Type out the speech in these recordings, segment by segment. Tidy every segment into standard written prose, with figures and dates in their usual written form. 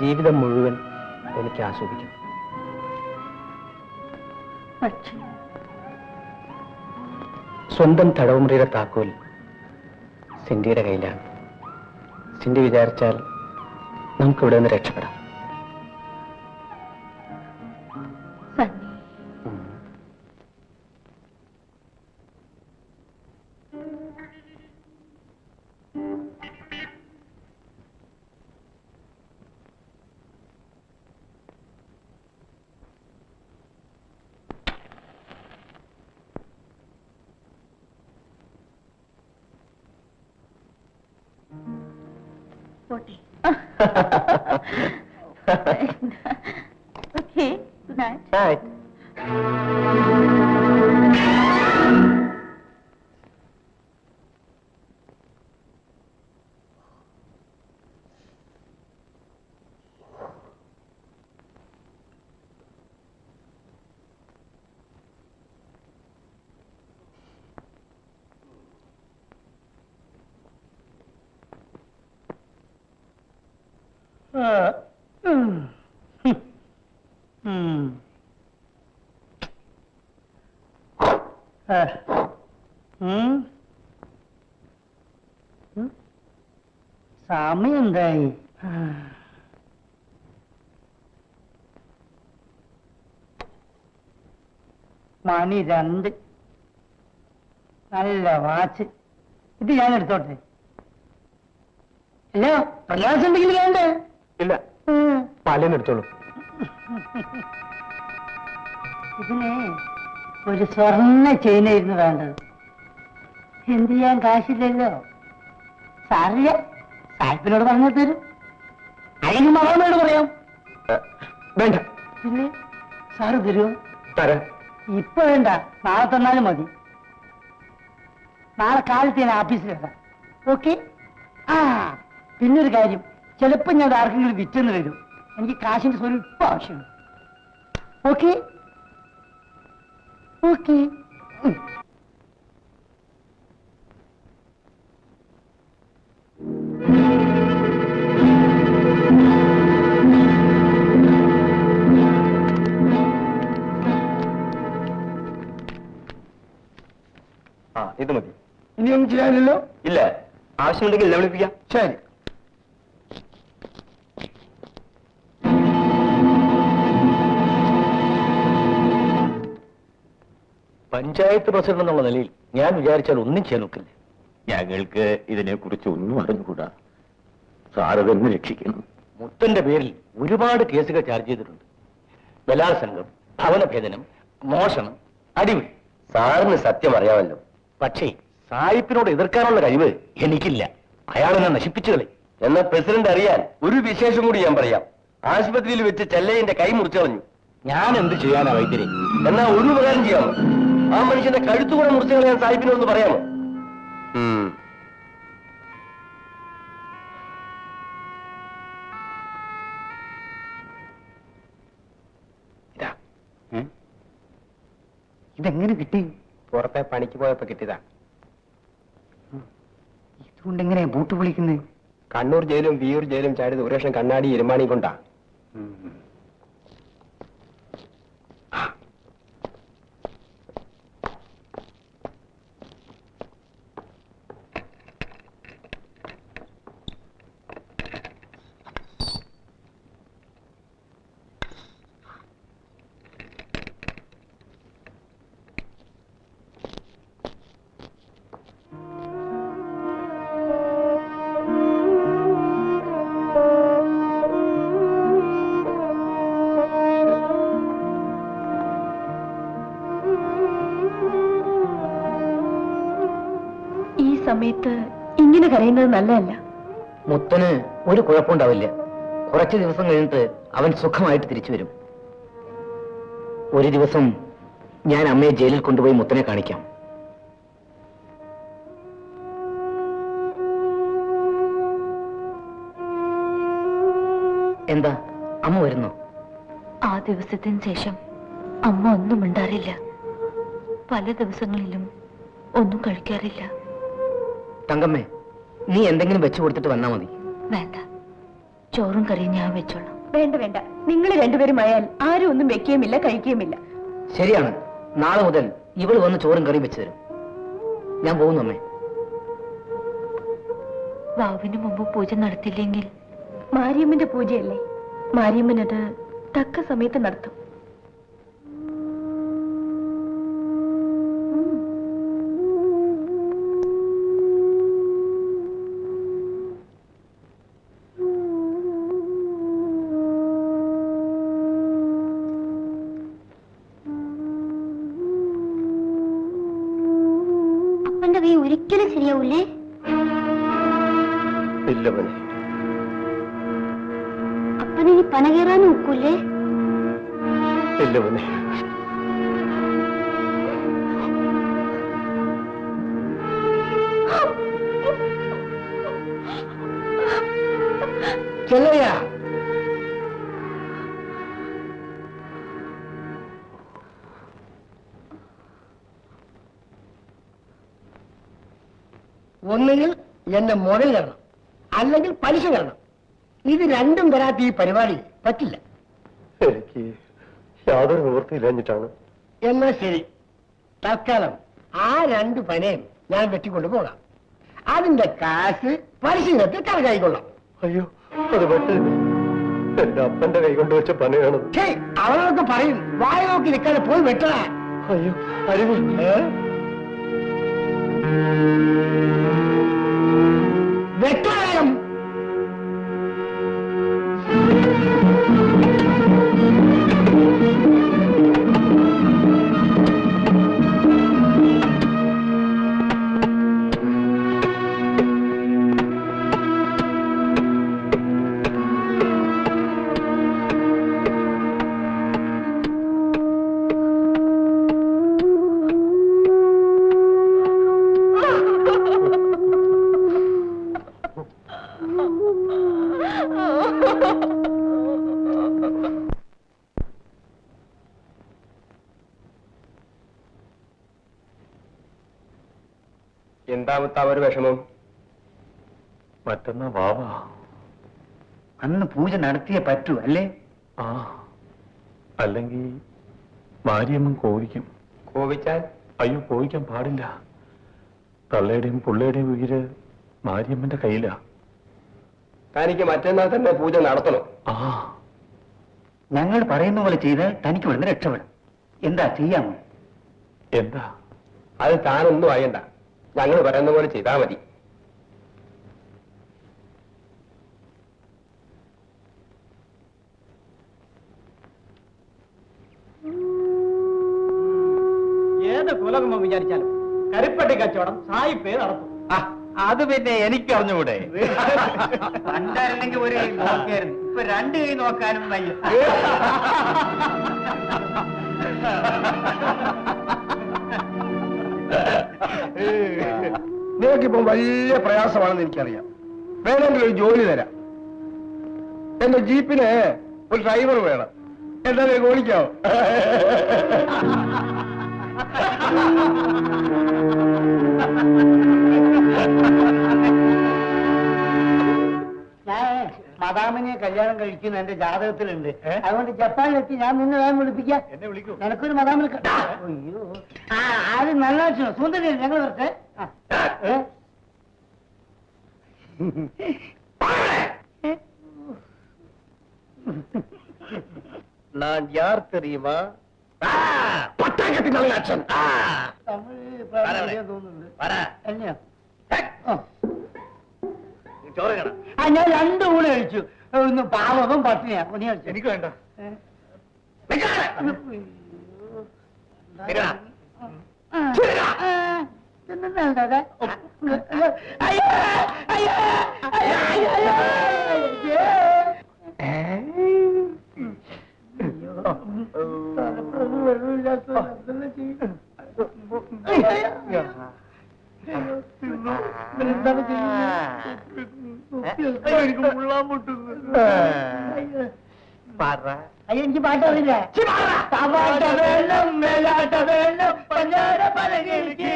ജീവിതം മുഴുവൻ എനിക്ക് ആസ്വദിക്കും. പക്ഷേ സ്വന്തം തടവുമുറിയുടെ താക്കോൽ സിന്ധിയുടെ കയ്യിലാണ്. സിന്ധി വിചാരിച്ചാൽ നമുക്കിവിടെ നിന്ന് രക്ഷപ്പെടാം. സണ്ണി, പോട്ടെ. Okay, good night. Night. സമയം എന്തായി? മണി 2. നല്ല വാച്ച്. ഇത് ഞാൻ എടുത്തോട്ടെ? അല്ല, പ്രയാസം ഉണ്ടെങ്കിൽ വേണ്ടേ? ഇല്ല, പാലിനെടുത്തോളൂ. ഇതിന് ഒരു സ്വർണ്ണ ചെയിനായിരുന്നു വേണ്ടത്. എന്ത് ചെയ്യാൻ കാശില്ലല്ലോ. സാറില്ല, സാഹിബിനോട് പറഞ്ഞു തരും. അല്ലെങ്കിൽ മകളോട് പറയാം. വേണ്ട. പിന്നെ സാറ് തരുമോ? തരാം. ഇപ്പൊ വേണ്ട, നാളെ തന്നാലും മതി. നാളെ കാലത്ത് ഞാൻ ഓഫീസിൽ വരാം. ഓക്കെ? ആ, പിന്നൊരു കാര്യം, ചിലപ്പോ ഞാൻ ആർക്കെങ്കിലും വിറ്റെന്ന് വരും. എനിക്ക് കാശിന്റെ സ്വല്പം ആവശ്യമുണ്ട്. ഓക്കെ? ഓക്കെ. ഇത് മതി. ഇനിയൊന്നും ചെയ്യാനില്ലല്ലോ? ഇല്ല, ആവശ്യമുണ്ടെങ്കിൽ എന്നെ വിളിപ്പിക്കാം. ശരി. പഞ്ചായത്ത് പ്രസിഡന്റ് എന്നുള്ള നിലയിൽ ഞാൻ വിചാരിച്ചാൽ ഒന്നും ചെയ്യാൻ നോക്കില്ല. ഞങ്ങൾക്ക് ഇതിനെക്കുറിച്ച് ഒന്നും അറിഞ്ഞുകൂടാ. സാറ് തന്നെ രക്ഷിക്കണം. മുത്തന്റെ പേരിൽ ഒരുപാട് കേസുകൾ ചാർജ് ചെയ്തിട്ടുണ്ട്. ബലാത്സംഗം, ഭവനഭേദനം, മോഷണം, അടിപിടി. സാറിന് സത്യം അറിയാമല്ലോ. പക്ഷേ സായിപ്പിനോട് എതിർക്കാനുള്ള കഴിവ് എനിക്കില്ല. അയാളെന്നെ നശിപ്പിച്ചു കളി. എന്നാൽ പ്രസിഡന്റ് അറിയാൻ ഒരു വിശേഷം കൂടി ഞാൻ പറയാം. ആശുപത്രിയിൽ വെച്ച് ചെല്ലയന്റെ കൈ മുറിച്ചു കളഞ്ഞു. ഞാൻ എന്ത് ചെയ്യാനാ വൈദ്യരെ? എന്നാ ഒരു ഉപകാരം ചെയ്യാമോ? ആ മനുഷ്യന്റെ കഴുത്തുകൂടെ മുറിച്ചു കളയാൻ സാഹിബിനൊന്ന് പറയാമോ? ഇതെങ്ങനെ കിട്ടി? പുറത്തെ പണിക്ക് പോയപ്പോ കിട്ടിയതാ. ഇതുകൊണ്ട് എങ്ങനെയാ ബൂട്ട് പൊളിക്കുന്നത്? കണ്ണൂർ ജയിലും വിയൂർ ജയിലും ചാടിയത് ഒരു ലക്ഷം കണ്ണാടി ഇരുമാണി കൊണ്ടാ. സമയത്ത് ഇങ്ങനെ കരയുന്നത് നല്ലതല്ല. മുത്തന് ഒരു കുഴപ്പമുണ്ടാവില്ല. കുറച്ചു ദിവസം കഴിഞ്ഞിട്ട് അവൻ സുഖമായിട്ട് തിരിച്ചു വരും. ഒരു ദിവസം ഞാൻ അമ്മയെ ജയിലിൽ കൊണ്ടുപോയി മുത്തനെ കാണിക്കാം. എന്താ അമ്മ വരുന്നു. ആ ദിവസത്തിന് ശേഷം അമ്മ ഒന്നും മിണ്ടാറില്ല. പല ദിവസങ്ങളിലും ഒന്നും കഴിക്കാറില്ല. തങ്കമ്മേ, നീ എന്തെങ്കിലും വെച്ചു കൊടുത്തിട്ട് വന്നാ മതി. വേണ്ട, ചോറും കറിയും ഞാൻ വെച്ചോളാം. വേണ്ട വേണ്ട, നിങ്ങൾ രണ്ടുപേരും ആയാൽ ആരും ഒന്നും വെക്കുകയുമില്ല കഴിക്കുകയുമില്ല. ശരിയാണ്. നാളെ മുതൽ ഇവൾ വന്ന് ചോറും കറിയും വെച്ചു തരും. ഞാൻ പോകുന്നു അമ്മേ. വാവിന് മുമ്പ് പൂജ നടത്തില്ലെങ്കിൽ മാരിയമ്മന്റെ പൂജയല്ലേ, മാരിയമ്മനത് തക്ക സമയത്ത് നടത്തും. അപ്പന്റെ കൈ ഒരിക്കലും ശരിയാവൂലേ? ഇല്ല മോനെ. അപ്പനിനി പന കയറാനും ഒക്കൂലേ? ഇല്ല മോനെ. ചെല്ലയ്യ, ഒന്നുകിൽ എന്റെ മുതൽ തരണം, അല്ലെങ്കിൽ പലിശ തരണം. ഇത് രണ്ടും തരാത്ത ഈ പരിപാടി പറ്റില്ല. എനിക്ക് യാതൊരു നിവൃത്തിയില്ലഞ്ഞിട്ടാണ്. എന്നാ ശരി, തൽക്കാലം ആ രണ്ട് പനയും ഞാൻ വെട്ടിക്കൊണ്ടു പോകാം. അതിന്റെ കാശ് പലിശ കണക്കായിക്കൊള്ളാം. അയ്യോ, അത് പറ്റില്ല. എന്റെ അപ്പന്റെ കൈ കൊണ്ട് വെച്ച പനയാണത്. അവളൊക്കെ പറയും, വായ നോക്കി നിൽക്കാതെ പോയി വെട്ടണ. അയ്യോ, അരുവി. വെട്ടണം. എന്താമത്തെ ഒരു വിഷമം? മറ്റന്നാ വാവാ. അന്ന് പൂജ നടത്തിയേ പറ്റൂ അല്ലേ? ആ, അല്ലെങ്കിൽ മാരിയമ്മൻ കോവിക്കും. കോപിച്ചാൽ? അയ്യോ, കോവിക്കാൻ പാടില്ല. തള്ളയുടെയും പുള്ളയുടെയും ഉയിര് മാരിയമ്മന്റെ കയ്യിലാ. തനിക്ക് മറ്റന്നാൾ തന്നെ പൂജ നടത്തണം. ആ, ഞങ്ങൾ പറയുന്ന പോലെ ചെയ്ത് തനിക്ക് ഇവിടുന്ന് രക്ഷപ്പെടും. എന്താ ചെയ്യാമോ? എന്താ? അത് താനൊന്നും അറിയണ്ട, ഞങ്ങൾ പറയുന്ന പോലെ ചെയ്താൽ മതി. ഏത് കുലകുമ്പം വിചാരിച്ചാലും കരിപ്പട്ടി കച്ചവടം സായിപ്പേ നടത്തും. അത് പിന്നെ എനിക്കറിഞ്ഞുകൂടെ? പണ്ടായിരുന്നെങ്കിൽ ഒരു കൈ നോക്കിയായിരുന്നു, ഇപ്പൊ രണ്ട് കൈ നോക്കാനും വയ്യ. നിനക്കിപ്പം വലിയ പ്രയാസമാണെന്ന് എനിക്കറിയാം. വേണമെങ്കിൽ ഒരു ജോലി തരാം. എന്റെ ജീപ്പിന് ഒരു ഡ്രൈവർ വേണം. എന്താ ഓടിക്കാവോ? ഞാൻ മദാമിനെ കല്യാണം കഴിക്കുന്ന എന്റെ ജാതകത്തിലുണ്ട്. അതുകൊണ്ട് ജപ്പാനിലെത്തി ഞാൻ നിന്നെ വേഗം വിളിപ്പിക്കാം. എന്നെ വിളിക്കൂ. നിനക്കൊരു മദാമിന് അയ്യോ, ആരും നല്ല ലക്ഷണം സുന്ദരി ഞങ്ങൾ വരട്ടെ. நான் யார் தெரியுமா? തമിഴ് തോന്നുന്നുണ്ട്. എന്നെയോ? ഞാൻ രണ്ടു ഊണ് കഴിച്ചു. ഒന്ന് പാവകം പട്ടിണിയാ. നീ കഴിച്ചു? എനിക്ക് വേണ്ട. എനിക്ക് മുള്ളാൻ മുട്ടുന്നു. അയ്യോ എനിക്ക് പാട്ടറിയില്ല. പാവാട വേണം, മേലാട വേണം, പഞ്ചാര പലകിലേക്ക്.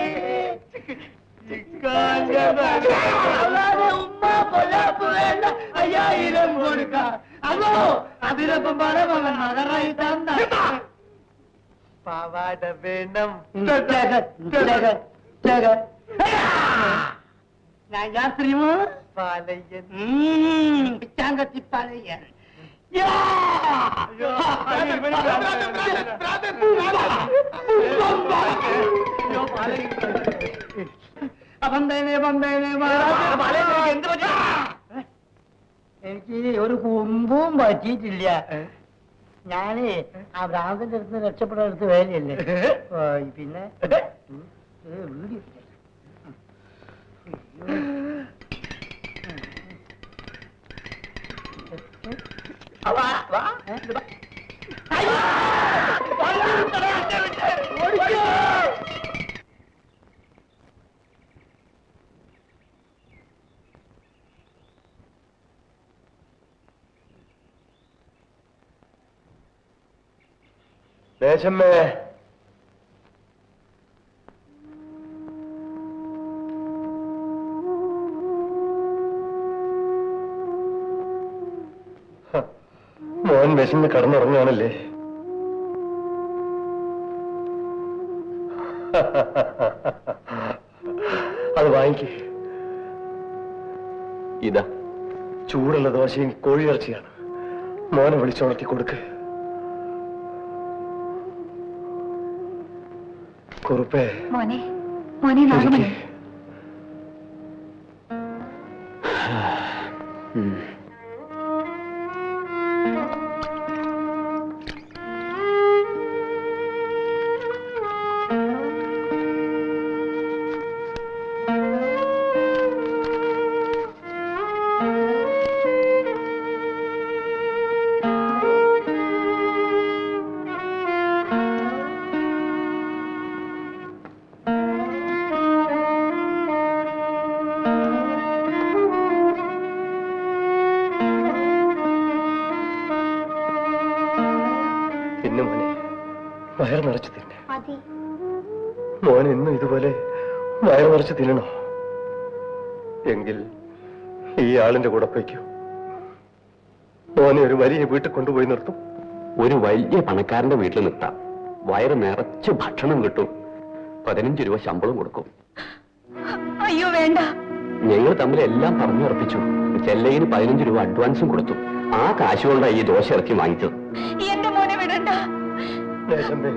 അല്ലാതെ ഉമ്മ പൊലാപ്പ് വേണ്ട, 5000 കൊടുക്കാം. അതോ അതിനൊപ്പം പണമകൻ മകറായി തന്ന പാവാട വേണം. ഞാൻ ശ്രീമോ പാലയ്യൻ, പിച്ചാങ്കത്തി പാലയ്യൻ. എനിക്ക് ഒരു കുമ്പും പറ്റിയിട്ടില്ല. ഞാനേ ആ ഭ്രാന്തന്റെ അടുത്ത് രക്ഷപ്പെടാൻ എടുത്ത് വേലയല്ലേ. പിന്നെ വീഡിയോ ദേശമ്മേ, മോൻ വിശന്ന് കടന്നുറങ്ങുകയാണല്ലേ? അത് വാങ്ങിക്കേ. ഇതാ ചൂടുള്ള ദോശയും കോഴിയിറച്ചിയാണ്. മോനെ വിളിച്ചുണർത്തി കൊടുക്ക്. കുറുപ്പേ, മോനെ മോനെ നാഗമണി, പിന്നെ മോനെ വയറ് നിറച്ച് തിന്നെ. മതി. മോൻ ഇന്നും ഇതുപോലെ വയറ് നിറച്ച് തിന്നണോ? എങ്കിൽ ഈ ആളിന്റെ കൂടെ പോയിക്കോ. മോനെ ഒരു വലിയ വീട്ടിൽ കൊണ്ടുപോയി നിർത്തും. ഒരു വലിയ പണക്കാരന്റെ വീട്ടിൽ നിർത്താം. വയറ് നിറച്ച് ഭക്ഷണം കിട്ടും. 15 രൂപ ശമ്പളം കൊടുക്കും. അയ്യോ വേണ്ട. ഞങ്ങൾ തമ്മിൽ എല്ലാം പറഞ്ഞുറപ്പിച്ചു. ചെല്ലയിന് 15 രൂപ അഡ്വാൻസും കൊടുത്തു. ആ കാശ് കൊണ്ടാണ് ഈ ദോശ ഇറക്കി വാങ്ങിച്ചത്. എന്റെ മോനെ വിടണ്ട. ദേശമ്മേ,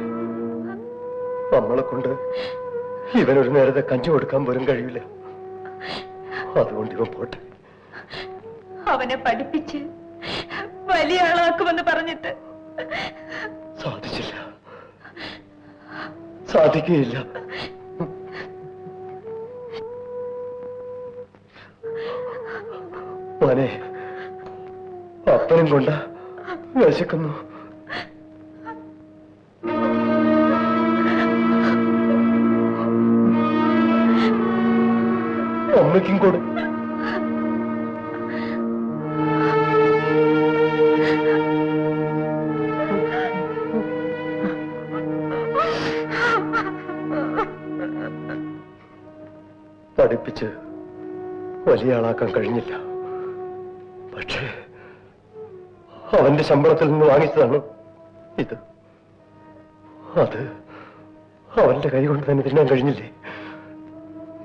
നമ്മളെ കൊണ്ട് ഇവനൊരു നേരത്തെ കഞ്ഞി കൊടുക്കാൻ പോലും കഴിയില്ല. അതുകൊണ്ട് ഇവൻ പോട്ടെ. അവനെ പഠിപ്പിച്ച് വലിയ ആളാക്കുമെന്ന് പറഞ്ഞിട്ട് സാധിച്ചില്ല, സാധിക്കുകയില്ല. മോനെ, അപ്പനും കൊണ്ട വിശക്കുന്നു. അമ്മയ്ക്കും കൂടെ. പഠിപ്പിച്ച് വലിയ ആളാക്കാൻ കഴിഞ്ഞില്ല. പക്ഷേ അവന്റെ ശമ്പളത്തിൽ നിന്ന് വാങ്ങിച്ചതാണ് ഇത്. അത് അവന്റെ കൈ കൊണ്ട് തന്നെ തിന്നാൻ കഴിഞ്ഞില്ലേ?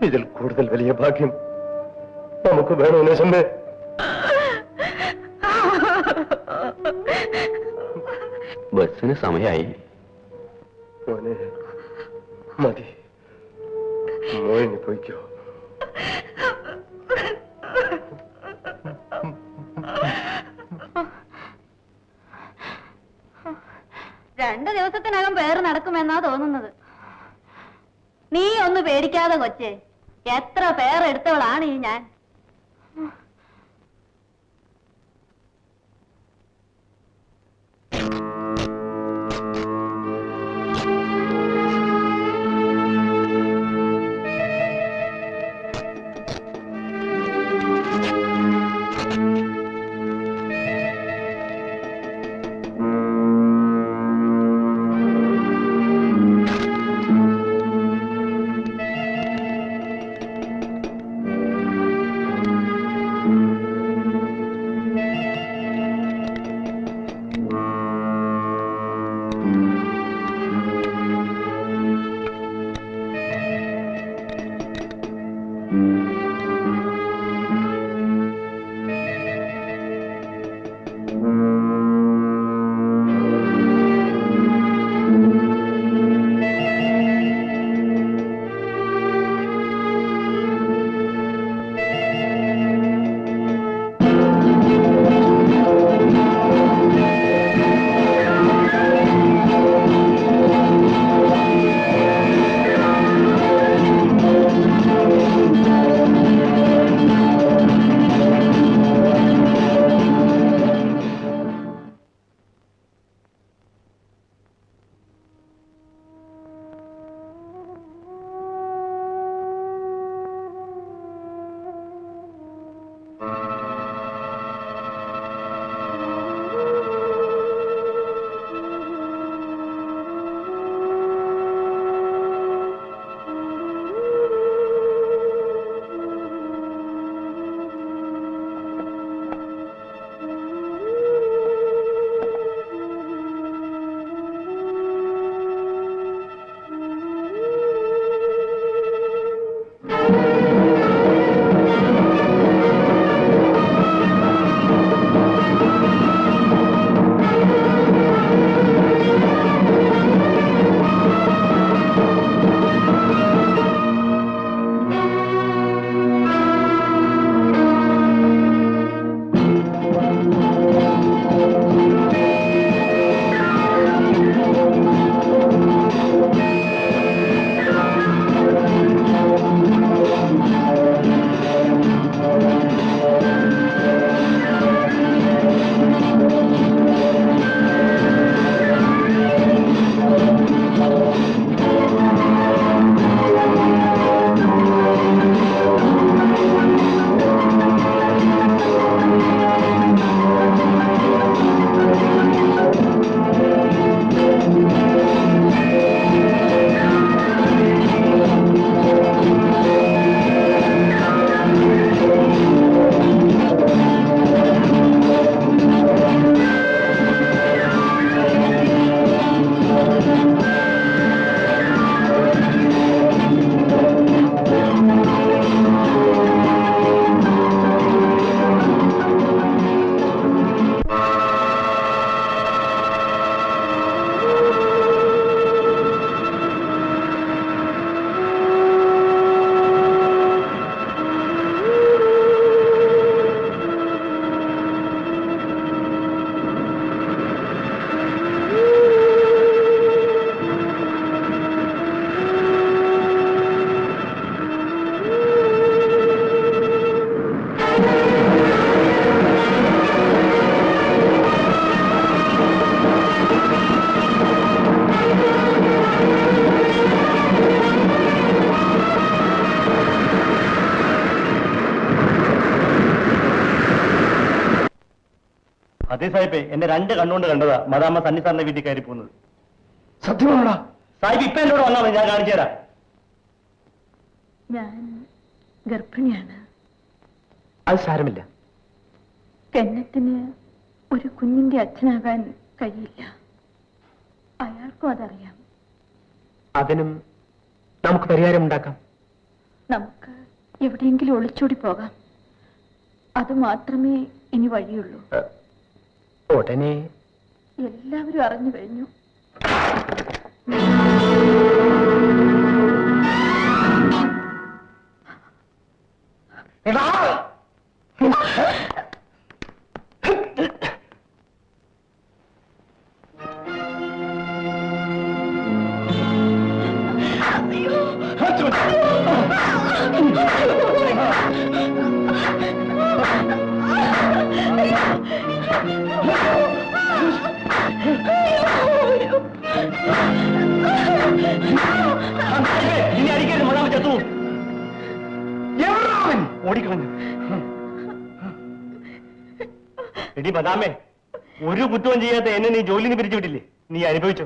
ഇതിൽ കൂടുതൽ വലിയ ഭാഗ്യം നമുക്ക് വേണോ നേശമ്മേ? ബസ്സിന് സമയമായി. മോനെ മതി, മോനെ പോയിക്കോ. രണ്ടു ദിവസത്തിനകം പേര് നടക്കുമെന്നാ തോന്നുന്നത്. നീ ഒന്ന് പേടിക്കാതെ കൊച്ചേ, എത്ര പേരെടുത്തവളാണ് ഈ ഞാൻ. അതേ സാഹിബേ, എന്നെ 2 കണ്ണുകൊണ്ട് കണ്ടതാ മദാമ്മ സണ്ണി സാറിന്റെ വീട്ടിൽ കയറി പോകുന്നത്. സത്യമാണോടാ? സാഹിബ് ഇപ്പൊ എന്നോട് വന്നാൽ മതി, ഞാൻ കാണിച്ചു തരാം. ഞാൻ ഗർഭിണിയാണ്. അത് സാരമില്ല. കെന്നത്തിന് ഒരു കുഞ്ഞിന്റെ അച്ഛനാകാൻ കഴിയില്ല. അയാൾക്കും അതറിയാം. അതിനും നമുക്ക് പരിഹാരം ഉണ്ടാക്കാം. നമുക്ക് എവിടെയെങ്കിലും ഒളിച്ചോടി പോകാം. അത് മാത്രമേ ഇനി വഴിയുള്ളൂ. ഉടനെ എല്ലാവരും അറിഞ്ഞു കഴിഞ്ഞു. ഇനി അടിക്കരുത്, മദാമ്മ ചത്തു. ഓടിക്കളഞ്ഞു. എടി മദാമേ, ഒരു കുറ്റവും ചെയ്യാത്ത എന്നെ നീ ജോലിയിൽ നിന്ന് പിരിച്ചു വിട്ടില്ലേ? നീ അനുഭവിച്ചോ?